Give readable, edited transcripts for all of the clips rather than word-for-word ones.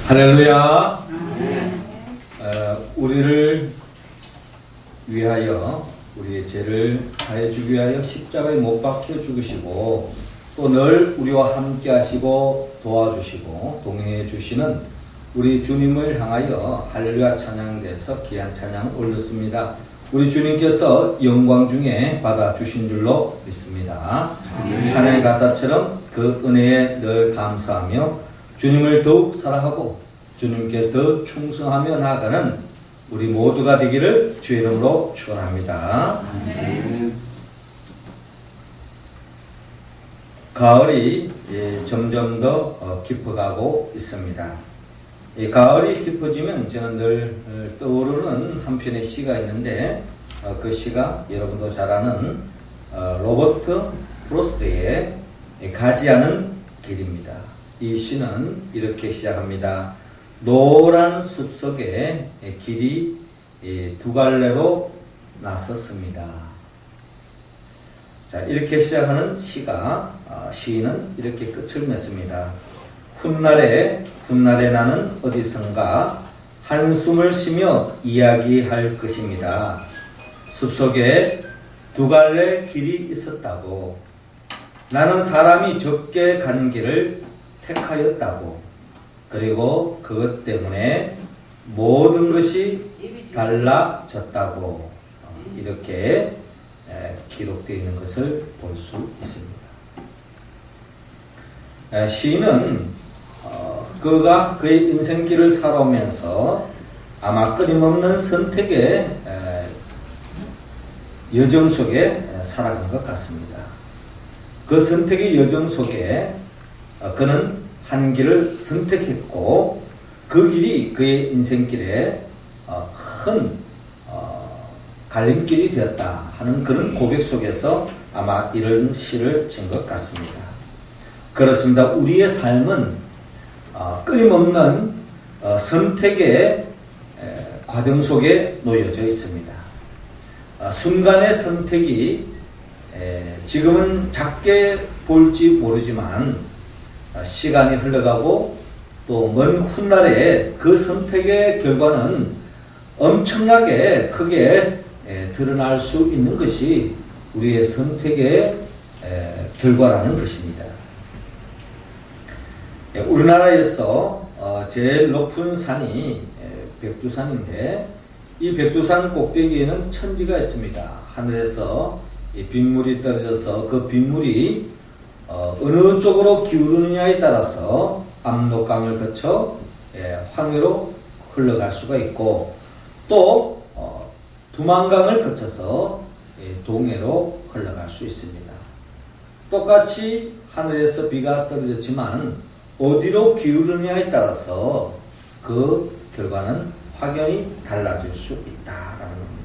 할렐루야. 우리를 위하여 우리의 죄를 사해 주기 위하여 십자가에 못 박혀 죽으시고 또 늘 우리와 함께 하시고 도와주시고 동행해 주시는 우리 주님을 향하여 할렐루야 찬양대에서 귀한 찬양을 올렸습니다. 우리 주님께서 영광 중에 받아주신 줄로 믿습니다. 찬양의 가사처럼 그 은혜에 늘 감사하며 주님을 더욱 사랑하고 주님께 더 충성하며 나아가는 우리 모두가 되기를 주의 이름으로 축원합니다. 가을이 점점 더 깊어가고 있습니다. 가을이 깊어지면 저는 늘 떠오르는 한 편의 시가 있는데 그 시가 여러분도 잘 아는 로버트 프로스트의 가지 않은 길입니다. 이 시는 이렇게 시작합니다. 노란 숲속에 길이 두 갈래로 나섰습니다. 자, 이렇게 시작하는 시인은 이렇게 끝을 맺습니다. 훗날에 나는 어디선가 한숨을 쉬며 이야기할 것입니다. 숲속에 두 갈래 길이 있었다고, 나는 사람이 적게 가는 길을 택하였다고, 그리고 그것 때문에 모든 것이 달라졌다고 이렇게 기록되어 있는 것을 볼 수 있습니다. 시인은 그가 그의 인생길을 살아오면서 아마 끊임없는 선택의 여정 속에 살아간 것 같습니다. 그 선택의 여정 속에 그는 한 길을 선택했고 그 길이 그의 인생길에 큰 갈림길이 되었다 하는 그런 고백 속에서 아마 이런 시를 친 것 같습니다. 그렇습니다. 우리의 삶은 끊임없는 선택의 과정 속에 놓여져 있습니다. 순간의 선택이 지금은 작게 볼지 모르지만 시간이 흘러가고 또 먼 훗날에 그 선택의 결과는 엄청나게 크게 드러날 수 있는 것이 우리의 선택의 결과라는 것입니다. 우리나라에서 제일 높은 산이 백두산인데 이 백두산 꼭대기에는 천지가 있습니다. 하늘에서 빗물이 떨어져서 그 빗물이 어느 쪽으로 기울느냐에 따라서 압록강을 거쳐 황해로 흘러갈 수가 있고 또 두만강을 거쳐서 동해로 흘러갈 수 있습니다. 똑같이 하늘에서 비가 떨어졌지만 어디로 기울느냐에 따라서 그 결과는 확연히 달라질 수 있다라는 겁니다.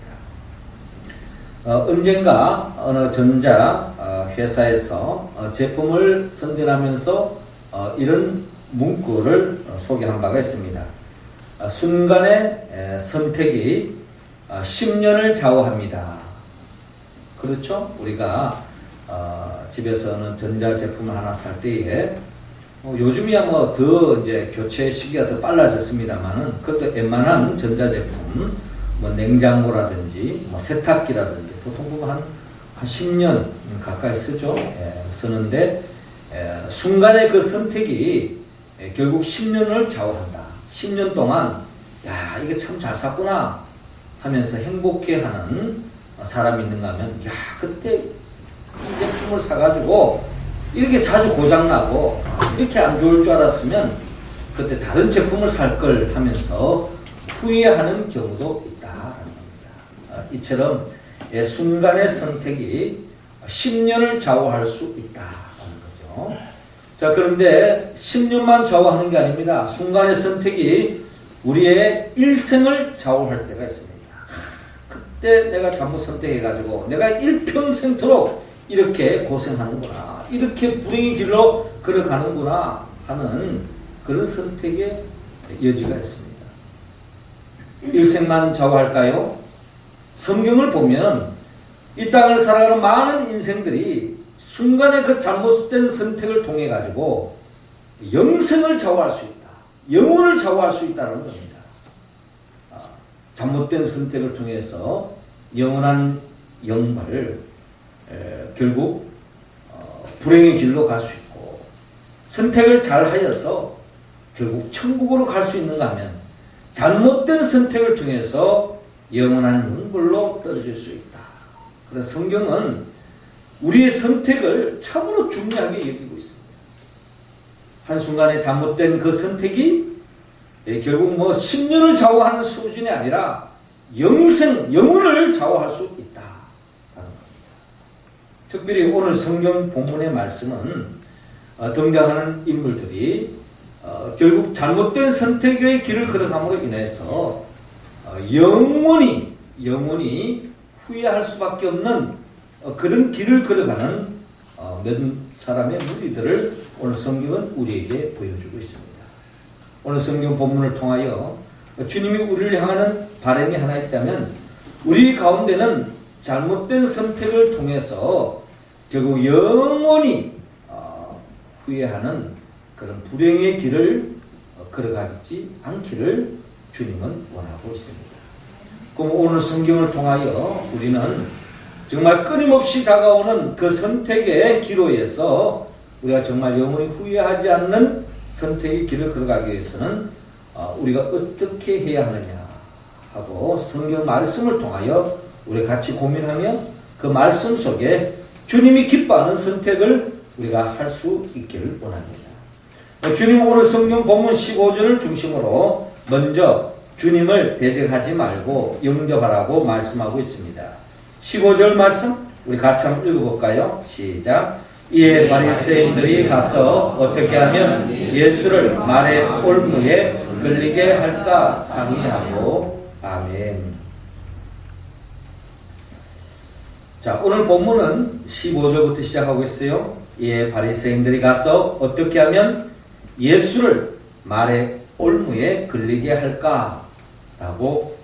언젠가 어느 전자 회사에서 제품을 선전하면서 이런 문구를 소개한 바가 있습니다. 순간의 선택이 10년을 좌우합니다. 그렇죠? 우리가 집에서는 전자 제품을 하나 살 때에 요즘이야 뭐 더 이제 교체 시기가 더 빨라졌습니다만은 그것도 웬만한 전자제품 뭐 냉장고라든지 뭐 세탁기라든지 보통 보면 한 10년 가까이 쓰죠. 쓰는데 순간의 그 선택이 결국 10년을 좌우한다. 10년 동안 야 이게 참 잘 샀구나 하면서 행복해하는 사람이 있는가 하면 야 그때 이 제품을 사가지고 이렇게 자주 고장나고 이렇게 안 좋을 줄 알았으면 그때 다른 제품을 살 걸 하면서 후회하는 경우도 있다라는 겁니다. 이처럼 순간의 선택이 10년을 좌우할 수 있다라는 거죠. 자, 그런데 10년만 좌우하는 게 아닙니다. 순간의 선택이 우리의 일생을 좌우할 때가 있습니다. 그때 내가 잘못 선택해가지고 내가 일평생토록 이렇게 고생하는구나. 이렇게 불행의 길로 걸어가는구나 하는 그런 선택의 여지가 있습니다. 일생만 좌우할까요? 성경을 보면 이 땅을 살아가는 많은 인생들이 순간에 그 잘못된 선택을 통해 가지고 영생을 좌우할 수 있다. 영혼을 좌우할 수 있다는 겁니다. 잘못된 선택을 통해서 영원한 영벌, 결국 불행의 길로 갈 수 있고, 선택을 잘 하여서 결국 천국으로 갈 수 있는가 하면 잘못된 선택을 통해서 영원한 영벌로 떨어질 수 있다. 그래서 성경은 우리의 선택을 참으로 중요하게 여기고 있습니다. 한순간에 잘못된 그 선택이 결국 10년을 좌우하는 수준이 아니라 영혼을 좌우할 수 있다. 특별히 오늘 성경 본문의 말씀은 등장하는 인물들이 결국 잘못된 선택의 길을 걸어감으로 인해서 영원히 후회할 수밖에 없는 그런 길을 걸어가는 몇 사람의 무리들을 오늘 성경은 우리에게 보여주고 있습니다. 오늘 성경 본문을 통하여 주님이 우리를 향하는 바람이 하나 있다면, 우리 가운데는 잘못된 선택을 통해서 결국 영원히 후회하는 그런 불행의 길을 걸어가지 않기를 주님은 원하고 있습니다. 그럼 오늘 성경을 통하여 우리는 정말 끊임없이 다가오는 그 선택의 기로에서 우리가 정말 영원히 후회하지 않는 선택의 길을 걸어가기 위해서는 우리가 어떻게 해야 하느냐 하고 성경 말씀을 통하여 우리 같이 고민하며 그 말씀 속에 주님이 기뻐하는 선택을 우리가 할 수 있기를 원합니다. 주님 오늘 성경 본문 15절을 중심으로 먼저 주님을 대적하지 말고 영접하라고 말씀하고 있습니다. 15절 말씀 우리 같이 한번 읽어볼까요? 시작. 이에 바리새인들이 가서 어떻게 하면 예수를 말의 올무에 걸리게 할까 상의하고. 아멘. 자, 오늘 본문은 15절부터 시작하고 있어요. 이에 바리새인들이 가서 어떻게 하면 예수를 말의 올무에 걸리게 할까 라고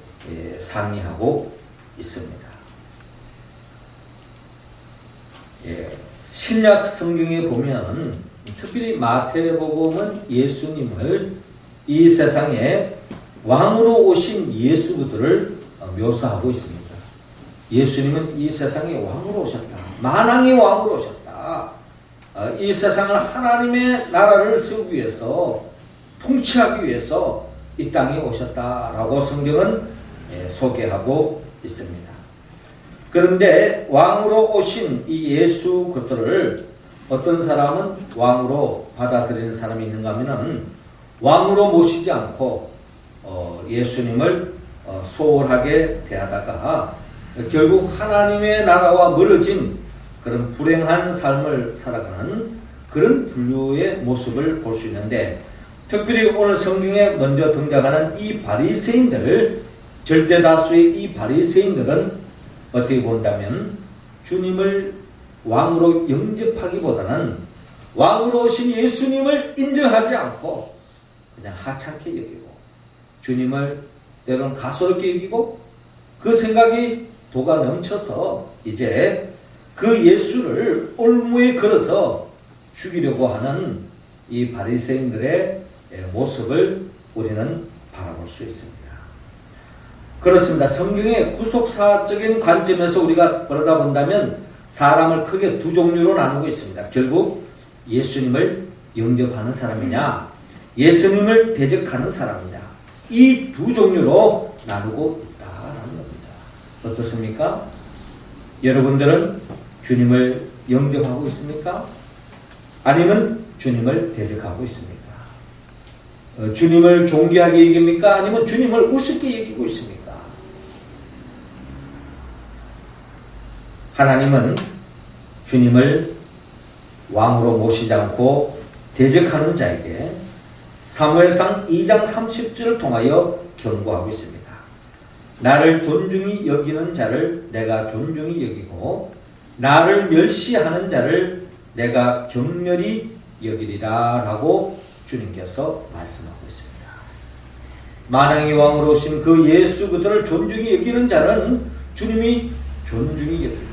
상의하고 있습니다. 신약 성경에 보면 특별히 마태복음은 예수님을 이 세상에 왕으로 오신 예수들을 묘사하고 있습니다. 예수님은 이 세상에 왕으로 오셨다. 만왕의 왕으로 오셨다. 이 세상을 하나님의 나라를 세우기 위해서, 통치하기 위해서 이 땅에 오셨다라고 성경은 소개하고 있습니다. 그런데 왕으로 오신 이 예수 그리스도를 어떤 사람은 왕으로 받아들이는 사람이 있는가 하면은 왕으로 모시지 않고 예수님을 소홀하게 대하다가 결국 하나님의 나라와 멀어진 그런 불행한 삶을 살아가는 그런 분류의 모습을 볼 수 있는데, 특별히 오늘 성경에 먼저 등장하는 이 바리새인들, 절대 다수의 이 바리새인들은 어떻게 본다면 주님을 왕으로 영접하기보다는 왕으로 오신 예수님을 인정하지 않고 그냥 하찮게 여기고, 주님을 때로는 가소롭게 여기고, 그 생각이 도가 넘쳐서 이제 그 예수를 올무에 걸어서 죽이려고 하는 이 바리새인들의 모습을 우리는 바라볼 수 있습니다. 그렇습니다. 성경의 구속사적인 관점에서 우리가 보다 본다면 사람을 크게 두 종류로 나누고 있습니다. 결국 예수님을 영접하는 사람이냐, 예수님을 대적하는 사람이냐, 이 두 종류로 나누고 있다라는 겁니다. 어떻습니까? 여러분들은 주님을 영접하고 있습니까? 아니면 주님을 대적하고 있습니까? 주님을 존귀하게 여깁니까? 아니면 주님을 우습게 여기고 있습니까? 하나님은 주님을 왕으로 모시지 않고 대적하는 자에게 사무엘상 2장 30절을 통하여 경고하고 있습니다. 나를 존중히 여기는 자를 내가 존중히 여기고 나를 멸시하는 자를 내가 경멸히 여기리라 라고 주님께서 말씀하고 있습니다. 만왕의 왕으로 오신 그 예수 그들을 존중히 여기는 자는 주님이 존중히 여기고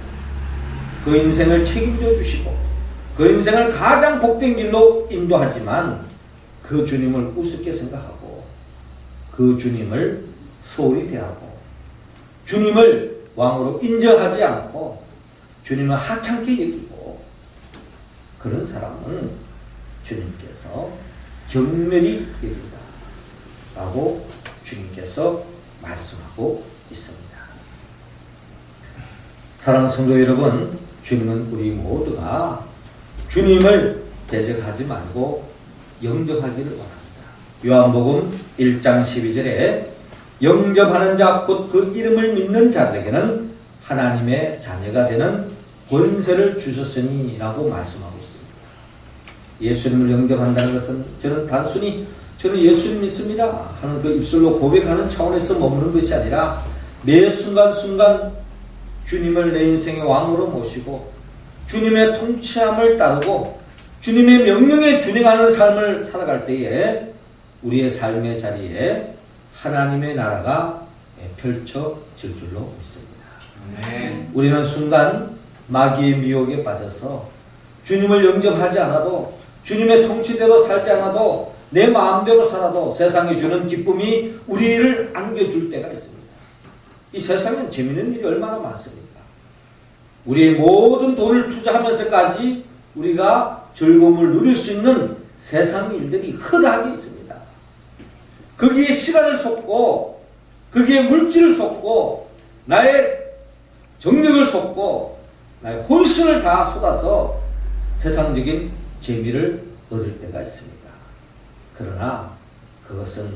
그 인생을 책임져 주시고 그 인생을 가장 복된 길로 인도하지만 그 주님을 우습게 생각하고 그 주님을 소홀히 대하고 주님을 왕으로 인정하지 않고 주님을 하찮게 여기고 그런 사람은 주님께서 경멸히 여긴다 라고 주님께서 말씀하고 있습니다. 사랑하는 성도 여러분, 주님은 우리 모두가 주님을 대적하지 말고 영접하기를 원합니다. 요한복음 1장 12절에 영접하는 자 곧 그 이름을 믿는 자들에게는 하나님의 자녀가 되는 권세를 주셨으니 라고 말씀하고 있습니다. 예수님을 영접한다는 것은 저는 단순히 저는 예수님 믿습니다 하는 그 입술로 고백하는 차원에서 머무는 것이 아니라 매 순간순간 주님을 내 인생의 왕으로 모시고 주님의 통치함을 따르고 주님의 명령에 준행하는 삶을 살아갈 때에 우리의 삶의 자리에 하나님의 나라가 펼쳐질 줄로 믿습니다. 우리는 순간 마귀의 미혹에 빠져서 주님을 영접하지 않아도 주님의 통치대로 살지 않아도 내 마음대로 살아도 세상이 주는 기쁨이 우리를 안겨줄 때가 있습니다. 이 세상엔 재미있는 일이 얼마나 많습니까? 우리의 모든 돈을 투자하면서까지 우리가 즐거움을 누릴 수 있는 세상 일들이 흔하게 있습니다. 거기에 시간을 쏟고 거기에 물질을 쏟고 나의 정력을 쏟고 나의 혼신을 다 쏟아서 세상적인 재미를 얻을 때가 있습니다. 그러나 그것은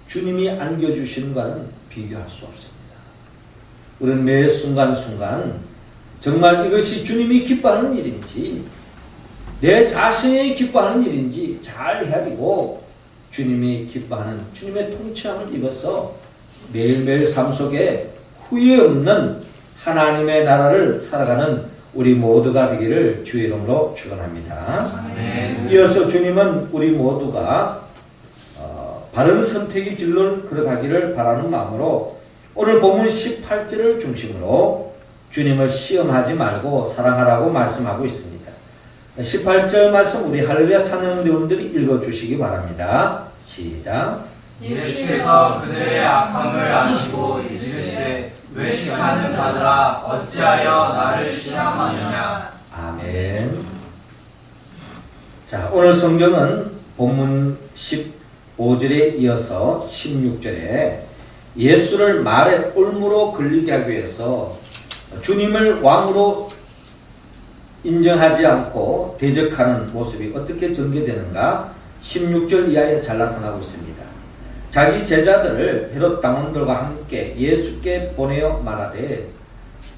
주님이 안겨주시는 것과는 비교할 수 없습니다. 우리는 매 순간순간 정말 이것이 주님이 기뻐하는 일인지 내 자신이 기뻐하는 일인지 잘 헤아리고 주님이 기뻐하는 주님의 통치함을 입어서 매일매일 삶 속에 후회 없는 하나님의 나라를 살아가는 우리 모두가 되기를 주의 이름으로 축원합니다. 이어서 주님은 우리 모두가 바른 선택의 길로 걸어가기를 바라는 마음으로 오늘 본문 18절을 중심으로 주님을 시험하지 말고 사랑하라고 말씀하고 있습니다. 18절 말씀 우리 할렐루야 찬양 대원들이 읽어주시기 바랍니다. 시작. 예수께서 그들의 악함을 아시고 이르시되 외식하는 자들아 어찌하여 나를 시험하느냐. 아멘. 자, 오늘 성경은 본문 15절에 이어서 16절에 예수를 말의 올무로 걸리게 하기 위해서 주님을 왕으로 인정하지 않고 대적하는 모습이 어떻게 전개되는가 16절 이하에 잘 나타나고 있습니다. 자기 제자들을 헤롯 당원들과 함께 예수께 보내어 말하되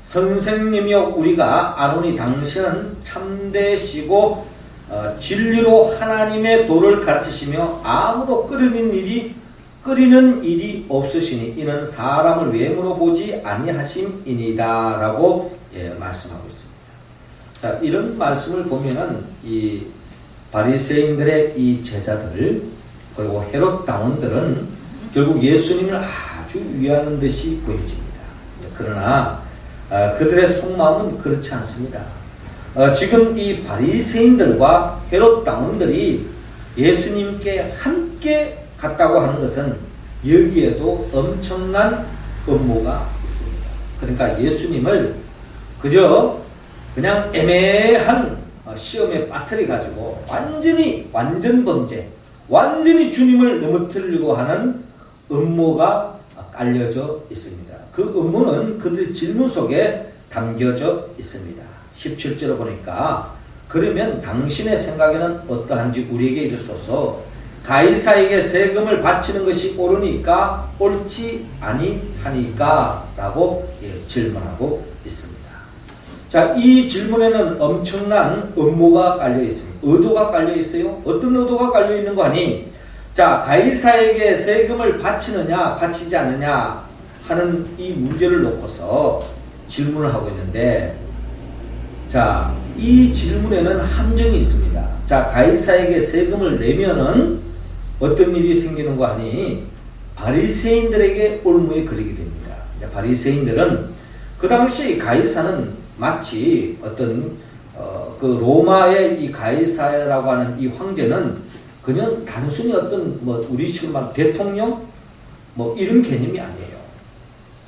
선생님이여 우리가 아노니 당신은 참되시고 진리로 하나님의 도를 가르치시며 아무도 끓이는 일이 없으시니 이는 사람을 외모로 보지 아니하심이니이다 라고 말씀하고 있습니다. 자, 이런 말씀을 보면은 이 바리새인들의 이 제자들 그리고 헤롯 당원들은 결국 예수님을 아주 위하는 듯이 보여집니다. 그러나 그들의 속마음은 그렇지 않습니다. 지금 이 바리새인들과 헤롯 당원들이 예수님께 함께 갔다고 하는 것은 여기에도 엄청난 음모가 있습니다. 그러니까 예수님을 그냥 애매한 시험에 빠뜨려 가지고 완전 범죄, 완전히 주님을 넘어뜨리려고 하는 음모가 깔려져 있습니다. 그 음모는 그들의 질문 속에 담겨져 있습니다. 17절을 보니까 그러면 당신의 생각에는 어떠한지 우리에게 이르소서. 가이사에게 세금을 바치는 것이 옳으니까 옳지 아니하니까 라고 질문하고 있습니다. 자, 이 질문에는 엄청난 음모가 깔려 있습니다. 의도가 깔려 있어요. 어떤 의도가 깔려 있는 거 아니? 자, 가이사에게 세금을 바치느냐 바치지 않느냐 하는 이 문제를 놓고서 질문을 하고 있는데, 자, 이 질문에는 함정이 있습니다. 자, 가이사에게 세금을 내면은 어떤 일이 생기는 거 아니? 바리새인들에게 올무에 걸리게 됩니다. 바리새인들은 그 당시 가이사는 마치 어떤 그 로마의 이 가이사라고 하는 이 황제는 그냥 단순히 어떤 뭐 우리 지금 말 대통령 뭐 이런 개념이 아니에요.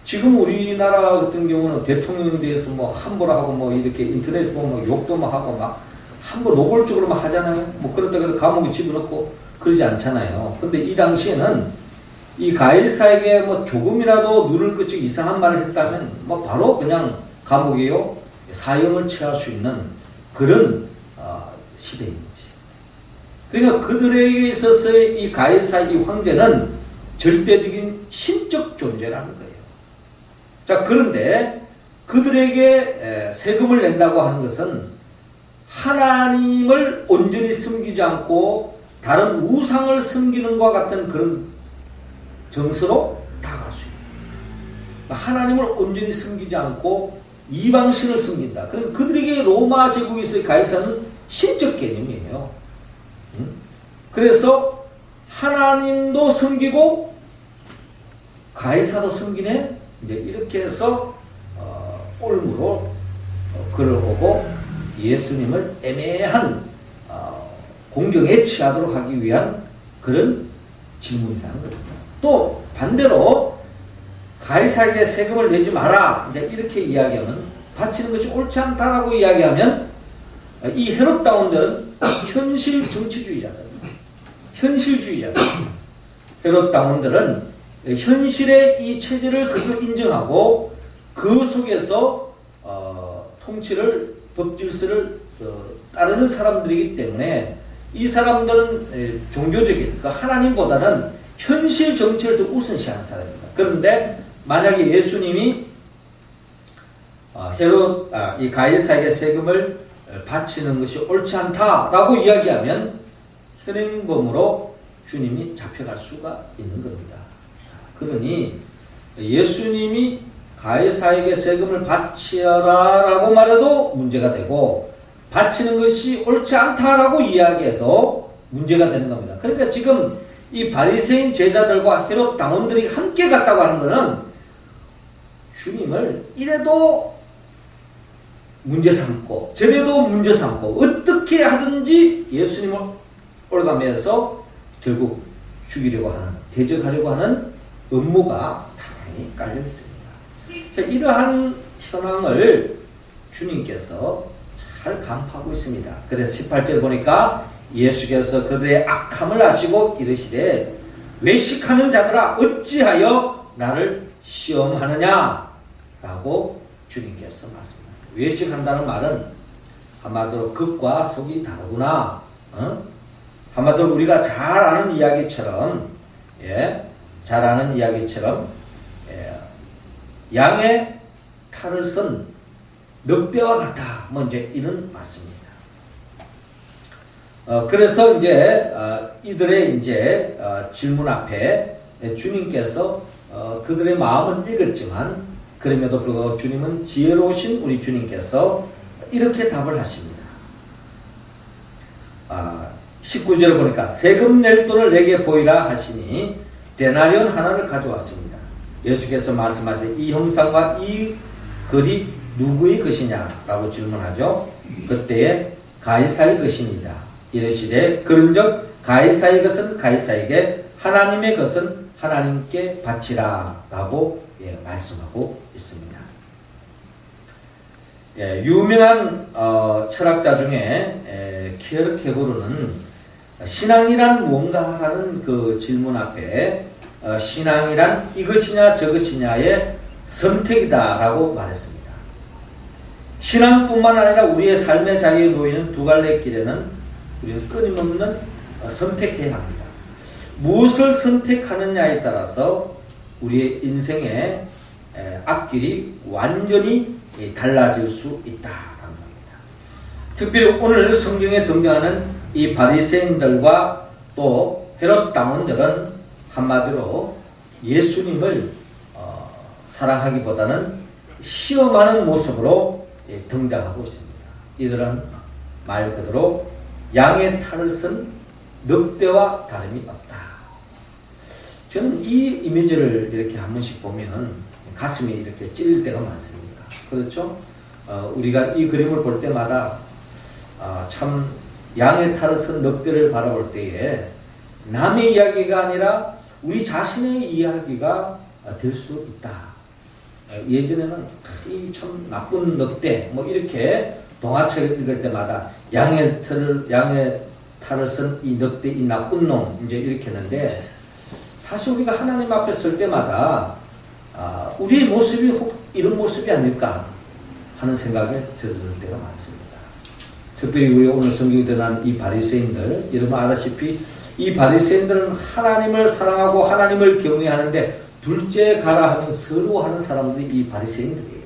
지금 우리나라 같은 경우는 대통령에 대해서 뭐 함부로 하고 뭐 이렇게 인터넷에 보면 뭐 욕도 막 하고 막 함부로 노골적으로 막 하잖아요. 뭐 그렇다고 해서 감옥에 집어넣고 그러지 않잖아요. 근데 이 당시에는 이 가이사에게 뭐 조금이라도 눈을 그치고 이상한 말을 했다면 뭐 바로 그냥 감옥에요 사형을 취할 수 있는 그런 시대인 거지. 그러니까 그들에게 있어서의 이 가이사 이 황제는 절대적인 신적 존재라는 거예요. 자, 그런데 그들에게 세금을 낸다고 하는 것은 하나님을 온전히 섬기지 않고 다른 우상을 섬기는 것과 같은 그런 정서로 다가갈 수 있다. 하나님을 온전히 섬기지 않고 이방신을 섬긴다. 그들에게 로마 제국에서의 가이사는 신적 개념이에요. 그래서 하나님도 섬기고 가이사도 섬기네. 이제 이렇게 해서 꼴무로 글을 오고 예수님을 애매한 공경에 취하도록 하기 위한 그런 질문이라는 겁니다. 또 반대로 가이사에게 세금을 내지 마라 이제 이렇게 이야기하면 바치는 것이 옳지 않다라고 이야기하면 이 헤롯다운들은 현실 정치주의자들입니다. 현실주의자들. 헤롯다운들은 현실의 이 체제를 그대로 인정하고 그 속에서 통치를 법질서를 따르는 사람들이기 때문에 이 사람들은 종교적인 그 하나님보다는 현실 정치를 더 우선시하는 사람입니다. 그런데 만약에 예수님이 이 가이사에게 세금을 바치는 것이 옳지 않다라고 이야기하면 현행범으로 주님이 잡혀갈 수가 있는 겁니다. 그러니 예수님이 가이사에게 세금을 바치라라고 말해도 문제가 되고 바치는 것이 옳지 않다라고 이야기해도 문제가 되는 겁니다. 그러니까 지금 이 바리새인 제자들과 헤롯 당원들이 함께 갔다고 하는 것은 주님을 이래도 문제 삼고 저래도 문제 삼고 어떻게 하든지 예수님을 올가매서 결국 죽이려고 하는 대적하려고 하는 음모가 당연히 깔려 있습니다. 자, 이러한 현황을 주님께서 잘 간파하고 있습니다. 그래서 18절 보니까 예수께서 그들의 악함을 아시고 이르시되 외식하는 자들아 어찌하여 나를 시험하느냐 라고 주님께서 말씀합니다. 외식한다는 말은 한마디로 겉과 속이 다르구나. 한마디로 우리가 잘 아는 이야기처럼 잘 아는 이야기처럼 양의 탈을 쓴 늑대와 같다. 뭐 이제 이런 말씀입니다. 그래서 이제 이들의 이제 질문 앞에 주님께서 그들의 마음은 읽었지만 그럼에도 불구하고 주님은 지혜로우신 우리 주님께서 이렇게 답을 하십니다. 19절을 보니까 세금 낼 돈을 내게 보이라 하시니 데나리온 하나를 가져왔습니다. 예수께서 말씀하시되 이 형상과 이 글이 누구의 것이냐 라고 질문하죠. 그때에 가이사의 것입니다. 이르시되 그런즉 가이사의 것은 가이사에게 하나님의 것은 하나님께 바치라 라고 말씀하고 있습니다. 유명한 철학자 중에 키에르케고르는 신앙이란 뭔가 하는 그 질문 앞에 신앙이란 이것이냐 저것이냐의 선택이다 라고 말했습니다. 신앙뿐만 아니라 우리의 삶의 자리에 놓이는 두 갈래 길에는 우리는 끊임없는 선택해야 합니다. 무엇을 선택하느냐에 따라서 우리의 인생의 앞길이 완전히 달라질 수 있다라는 겁니다. 특별히 오늘 성경에 등장하는 이 바리새인들과 또 헤롯 당원들은 한마디로 예수님을 사랑하기보다는 시험하는 모습으로 등장하고 있습니다. 이들은 말 그대로 양의 탈을 쓴 늑대와 다름이 없다. 저는 이 이미지를 이렇게 한 번씩 보면 가슴이 이렇게 찔릴 때가 많습니다. 그렇죠? 우리가 이 그림을 볼 때마다 참 양의 탈을 쓴 늑대를 바라볼 때에 남의 이야기가 아니라 우리 자신의 이야기가 될 수 있다. 예전에는 이 참 나쁜 늑대 뭐 이렇게 동화책을 읽을 때마다 양의 탈을 쓴 이 늑대 이 나쁜 놈 이제 이렇게 했는데 사실 우리가 하나님 앞에 설 때마다 우리의 모습이 혹 이런 모습이 아닐까 하는 생각에 들을 때가 많습니다. 특별히 우리 오늘 성경에 드러난 이 바리새인들 여러분 아다시피 이 바리새인들은 하나님을 사랑하고 하나님을 경외하는데 둘째 가라 하면 서로 하는 사람들이 이 바리새인들이에요.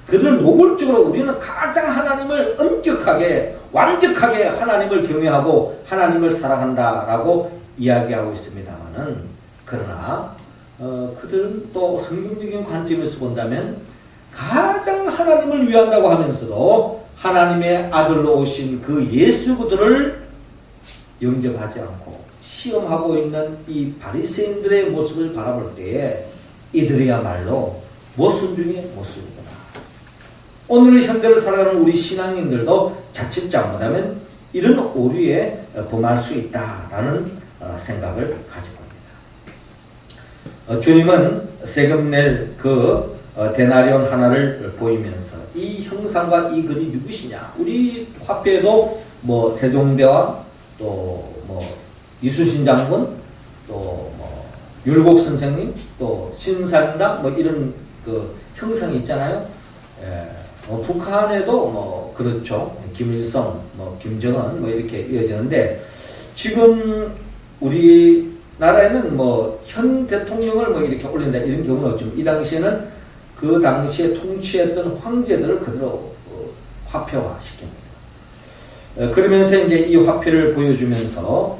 그들은 노골적으로 우리는 가장 하나님을 엄격하게 완벽하게 하나님을 경외하고 하나님을 사랑한다라고 이야기하고 있습니다만은 그러나 그들은 또 성경적인 관점에서 본다면 가장 하나님을 위한다고 하면서도 하나님의 아들로 오신 그 예수 그들을 영접하지 않고 시험하고 있는 이 바리새인들의 모습을 바라볼 때에 이들이야말로 모순 중에 모순이구나. 오늘 현대를 살아가는 우리 신앙인들도 자칫 잘못하면 이런 오류에 범할 수 있다라는 생각을 가지고 있습니다. 주님은 세금 낼 그 데나리온 하나를 보이면서 이 형상과 이 글이 누구시냐? 우리 화폐에도 뭐 세종대왕 또 뭐 이수신 장군 또 뭐 율곡 선생님 또 신사임당 뭐 이런 그 형상이 있잖아요. 북한에도 뭐 그렇죠. 김일성 뭐 김정은 뭐 이렇게 이어지는데 지금 우리 나라에는 뭐 현 대통령을 뭐 이렇게 올린다 이런 경우는 없지만 이 당시에는 그 당시에 통치했던 황제들을 그대로 화폐화 시킵니다. 그러면서 이제 이 화폐를 보여주면서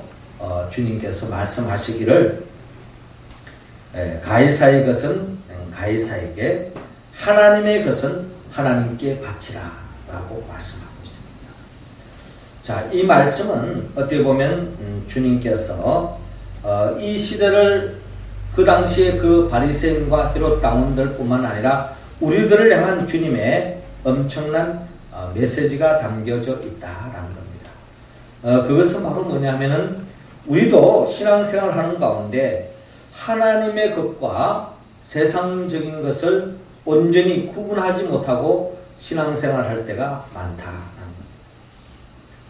주님께서 말씀하시기를 가이사의 것은 가이사에게 하나님의 것은 하나님께 바치라 라고 말씀하고 있습니다. 자, 이 말씀은 어떻게 보면 주님께서 이 시대를 그 당시에 그 바리새인과 헤롯 당원들 뿐만 아니라 우리들을 향한 주님의 엄청난 메시지가 담겨져 있다라는 겁니다. 그것은 바로 뭐냐면은 우리도 신앙생활 하는 가운데 하나님의 것과 세상적인 것을 온전히 구분하지 못하고 신앙생활 할 때가 많다라는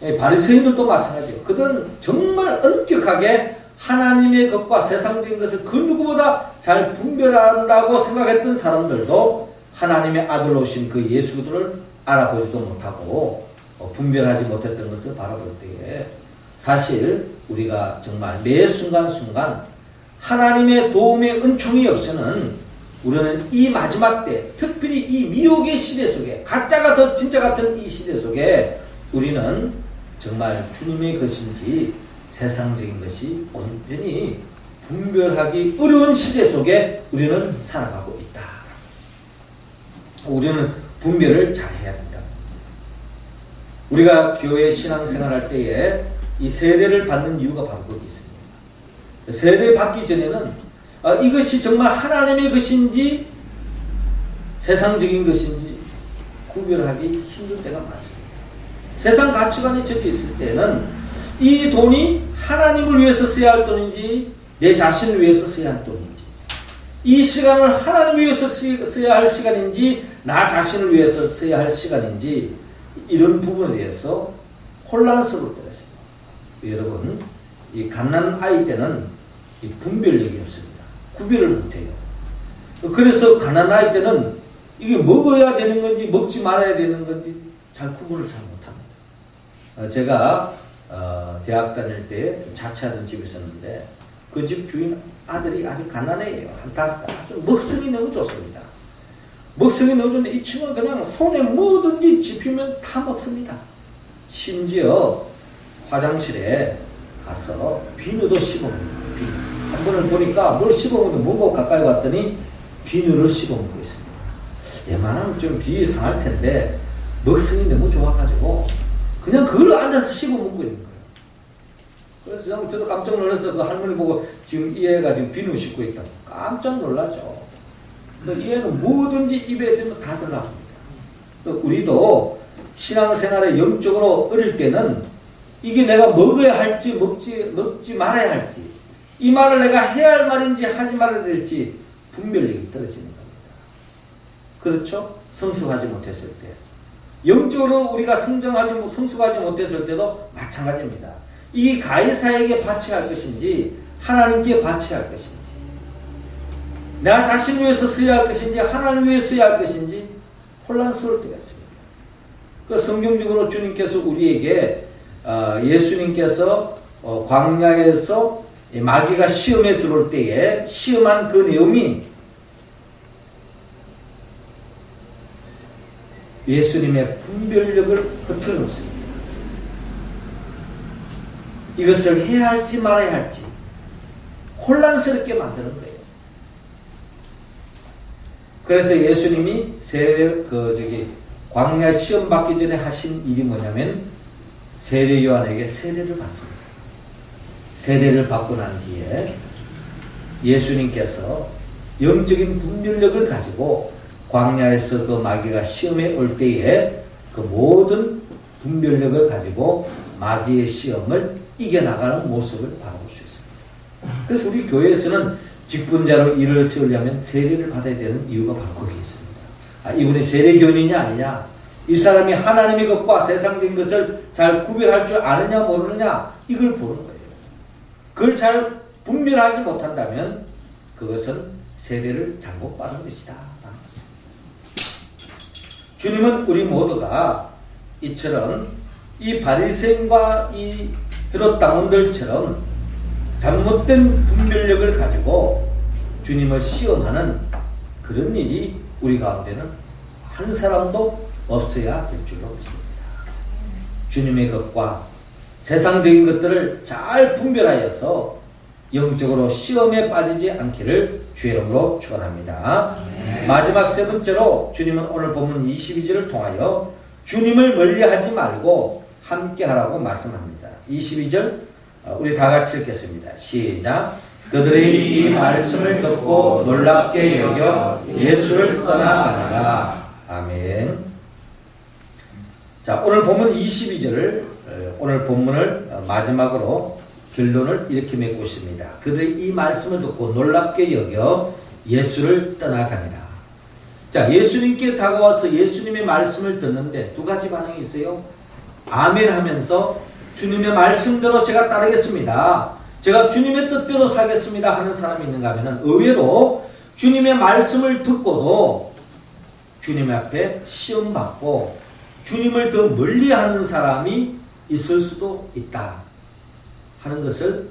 겁니다. 바리새인들도 마찬가지예요. 그들은 정말 엄격하게 하나님의 것과 세상적인 것을 그 누구보다 잘 분별한다고 생각했던 사람들도 하나님의 아들로 오신 그 예수 그들을 알아보지도 못하고 분별하지 못했던 것을 바라볼 때에 사실 우리가 정말 매 순간순간 하나님의 도움의 은총이 없이는 우리는 이 마지막 때 특별히 이 미혹의 시대 속에 가짜가 더 진짜 같은 이 시대 속에 우리는 정말 주님의 것인지 세상적인 것이 온전히 분별하기 어려운 시대 속에 우리는 살아가고 있다. 우리는 분별을 잘해야 된다. 우리가 교회 신앙생활할 때에 이 세례를 받는 이유가 바로 거기 있습니다. 세례 받기 전에는 이것이 정말 하나님의 것인지 세상적인 것인지 구별하기 힘들 때가 많습니다. 세상 가치관에 젖어 있을 때는 이 돈이 하나님을 위해서 써야 할 돈인지 내 자신을 위해서 써야 할 돈인지 이 시간을 하나님을 위해서 써야 할 시간인지 나 자신을 위해서 써야 할 시간인지 이런 부분에 대해서 혼란스러울 때가 있습니다. 여러분 이 갓난 아이 때는 이 분별력이 없습니다. 구별을 못해요. 그래서 갓난 아이 때는 이게 먹어야 되는 건지 먹지 말아야 되는 건지 잘 구분을 잘 못합니다. 제가 대학 다닐 때 자취하던 집이 있었는데 그 집 주인 아들이 아주 가난해요. 아주 먹성이 너무 좋습니다. 먹성이 너무 좋은데 이 친구는 그냥 손에 뭐든지 집히면 다 먹습니다. 심지어 화장실에 가서 비누도 씹어먹습니다. 한 번을 보니까 뭘 씹어먹는데 뭐고 가까이 왔더니 비누를 씹어먹고 있습니다. 웬만하면 좀 비위 상할 텐데 먹성이 너무 좋아가지고 그냥 그걸 앉아서 씹어먹고 있는 거예요. 그래서 저도 깜짝 놀라서 그 할머니 보고 지금 이 애가 지금 비누 씹고 있다고 깜짝 놀라죠. 이 애는 뭐든지 입에 들면 다 들어갑니다. 우리도 신앙생활에 영적으로 어릴 때는 이게 내가 먹어야 할지 먹지 말아야 할지, 이 말을 내가 해야 할 말인지 하지 말아야 될지 분별력이 떨어지는 겁니다. 그렇죠? 성숙하지 못했을 때. 영적으로 우리가 성숙하지 못했을 때도 마찬가지입니다. 이 가이사에게 바쳐야 할 것인지 하나님께 바쳐야 할 것인지, 나 자신 위해서 써야 할 것인지 하나님 위해 써야 할 것인지 혼란스러울 때가 있습니다. 그 성경적으로 주님께서 우리에게 예수님께서 광야에서 마귀가 시험에 들어올 때에 시험한 그 내용이 예수님의 분별력을 흐트러 놓습니다. 이것을 해야 할지 말아야 할지 혼란스럽게 만드는 거예요. 그래서 예수님이 광야 시험 받기 전에 하신 일이 뭐냐면 세례 요한에게 세례를 받습니다. 세례를 받고 난 뒤에 예수님께서 영적인 분별력을 가지고 광야에서 그 마귀가 시험에 올 때에 그 모든 분별력을 가지고 마귀의 시험을 이겨나가는 모습을 바라볼 수 있습니다. 그래서 우리 교회에서는 직분자로 일을 세우려면 세례를 받아야 되는 이유가 바로 거기 있습니다. 이분이 세례교인이냐 아니냐, 이 사람이 하나님의 것과 세상적인 것을 잘 구별할 줄 아느냐 모르느냐, 이걸 보는 거예요. 그걸 잘 분별하지 못한다면 그것은 세례를 잘못 받은 것이다. 주님은 우리 모두가 이처럼 이 바리새인과 이 헤롯 당원들처럼 잘못된 분별력을 가지고 주님을 시험하는 그런 일이 우리 가운데는 한 사람도 없어야 될 줄로 믿습니다. 주님의 것과 세상적인 것들을 잘 분별하여서 영적으로 시험에 빠지지 않기를 주의 이름으로 축원합니다. 마지막 세 번째로 주님은 오늘 본문 22절을 통하여 주님을 멀리하지 말고 함께하라고 말씀합니다. 22절 우리 다 같이 읽겠습니다. 시작. 그들이 이 말씀을 듣고 놀랍게 여겨 예수를 떠나가니라. 아멘. 자, 오늘 본문 22절을 오늘 본문을 마지막으로 결론을 이렇게 맺고 있습니다. 그들이 이 말씀을 듣고 놀랍게 여겨 예수를 떠나가니라. 자, 예수님께 다가와서 예수님의 말씀을 듣는데 두 가지 반응이 있어요. 아멘 하면서 주님의 말씀대로 제가 따르겠습니다, 제가 주님의 뜻대로 살겠습니다 하는 사람이 있는가 하면 의외로 주님의 말씀을 듣고도 주님 앞에 시험받고 주님을 더 멀리하는 사람이 있을 수도 있다 하는 것을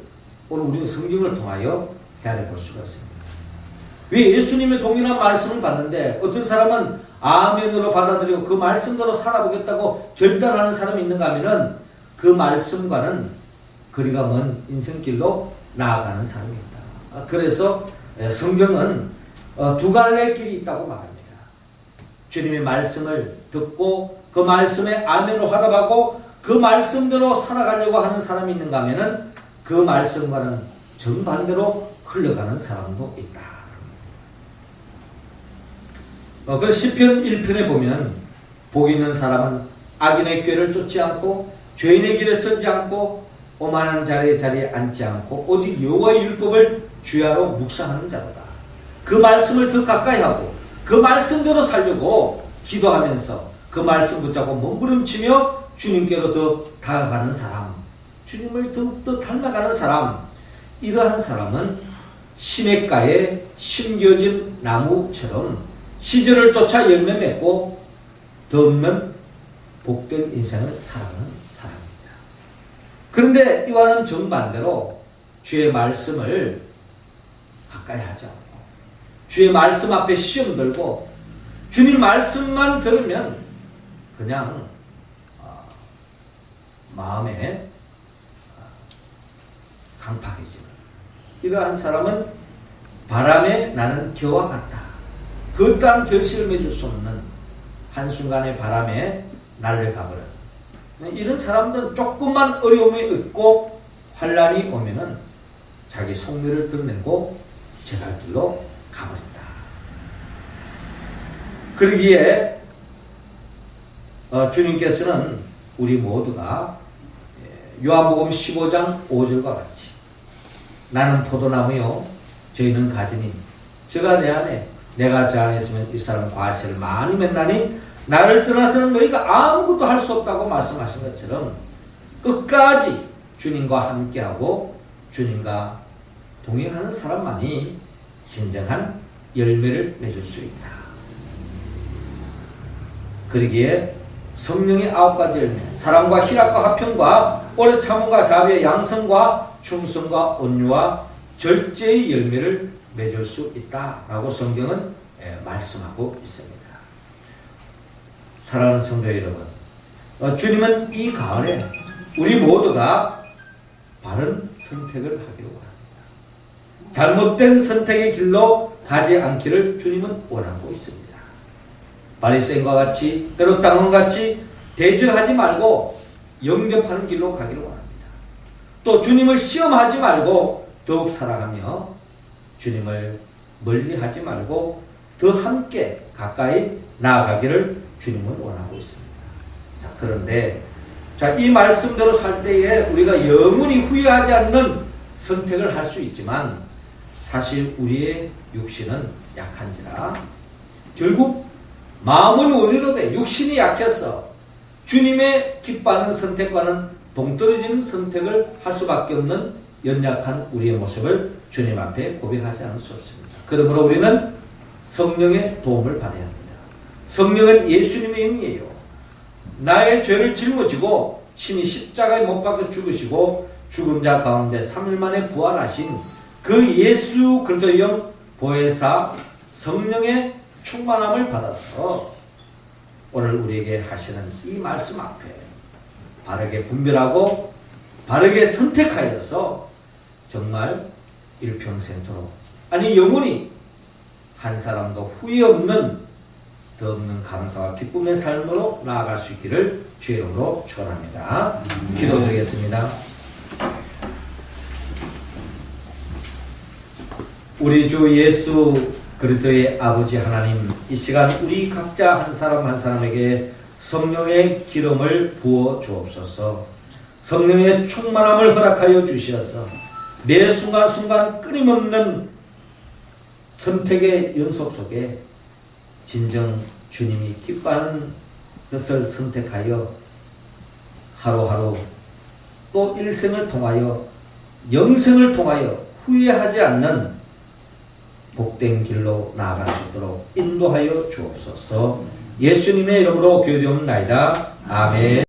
오늘 우리는 성경을 통하여 헤아려 볼 수가 있습니다. 왜 예수님의 동일한 말씀을 받는데 어떤 사람은 아멘으로 받아들이고 그 말씀대로 살아보겠다고 결단하는 사람이 있는가 하면은 그 말씀과는 거리가 먼 인생길로 나아가는 사람입니다. 그래서 성경은 두 갈래의 길이 있다고 말합니다. 주님의 말씀을 듣고 그 말씀에 아멘으로 화답하고 그 말씀대로 살아가려고 하는 사람이 있는가 하면은 그 말씀과는 정반대로 흘러가는 사람도 있다. 그 시편 1편에 보면 복 있는 사람은 악인의 꾀를 쫓지 않고 죄인의 길에 서지 않고 오만한 자리에 앉지 않고 오직 여호와의 율법을 주야로 묵상하는 자로다. 그 말씀을 더 가까이 하고 그 말씀대로 살려고 기도하면서 그 말씀 붙잡고 몸부림치며 주님께로 더 다가가는 사람, 주님을 더욱더 닮아가는 사람, 이러한 사람은 시냇가에 심겨진 나무처럼 시절을 쫓아 열매 맺고 더 없는 복된 인생을 살아가는 사람입니다. 그런데 이와는 정반대로 주의 말씀을 가까이 하지 않고 주의 말씀 앞에 시험 들고 주님 말씀만 들으면 그냥 마음에 강팍해지는 이러한 사람은 바람에 나는 겨와 같다. 그 어떠한 결실을 맺을 수 없는 한순간의 바람에 날려가버려. 이런 사람들은 조금만 어려움이 있고 환란이 오면은 자기 속내를 드러내고 제갈 길로 가버린다. 그러기에 주님께서는 우리 모두가 요한복음 15장 5절과 같이 나는 포도나무요 저희는 가지니 저가 내 안에 내가 저 안에 있으면 이 사람 과실을 많이 맺나니 나를 떠나서는 너희가 아무것도 할 수 없다고 말씀하신 것처럼 끝까지 주님과 함께하고 주님과 동행하는 사람만이 진정한 열매를 맺을 수 있다. 그러기에 성령의 9가지 열매, 사랑과 희락과 화평과 오래 참음과 자비와 양성과 충성과 온유와 절제의 열매를 맺을 수 있다라고 성경은 말씀하고 있습니다. 사랑하는 성도 여러분, 주님은 이 가을에 우리 모두가 바른 선택을 하기로 합니다. 잘못된 선택의 길로 가지 않기를 주님은 원하고 있습니다. 바리새인과 같이 때로 땅원같이 대적하지 말고 영접하는 길로 가기를 원합니다. 또 주님을 시험하지 말고 더욱 사랑하며 주님을 멀리하지 말고 더 함께 가까이 나아가기를 주님은 원하고 있습니다. 자, 그런데 이 말씀대로 살 때에 우리가 영원히 후회하지 않는 선택을 할 수 있지만 사실 우리의 육신은 약한지라 결국 마음은 원이로되 육신이 약해서 주님의 기뻐하는 선택과는 동떨어지는 선택을 할 수밖에 없는 연약한 우리의 모습을 주님 앞에 고백하지 않을 수 없습니다. 그러므로 우리는 성령의 도움을 받아야 합니다. 성령은 예수님의 영이에요. 나의 죄를 짊어지고 친히 십자가에 못 박혀 죽으시고 죽은 자 가운데 3일 만에 부활하신 그 예수 그리스도의 영 보혜사 성령의 충만함을 받아서 오늘 우리에게 하시는 이 말씀 앞에 바르게 분별하고 바르게 선택하여서 정말 일평생토록 아니 영원히 한 사람도 후회 없는 더 없는 감사와 기쁨의 삶으로 나아갈 수 있기를 주의 이름으로 축원합니다. 기도드리겠습니다. 우리 주 예수 그리스도의 아버지 하나님, 이 시간 우리 각자 한 사람 한 사람에게 성령의 기름을 부어 주옵소서. 성령의 충만함을 허락하여 주시어서 매 순간순간 끊임없는 선택의 연속 속에 진정 주님이 기뻐하는 것을 선택하여 하루하루 또 일생을 통하여 영생을 통하여 후회하지 않는 복된 길로 나아갈 수 있도록 인도하여 주옵소서. 예수님의 이름으로 기도드리옵나이다. 아멘.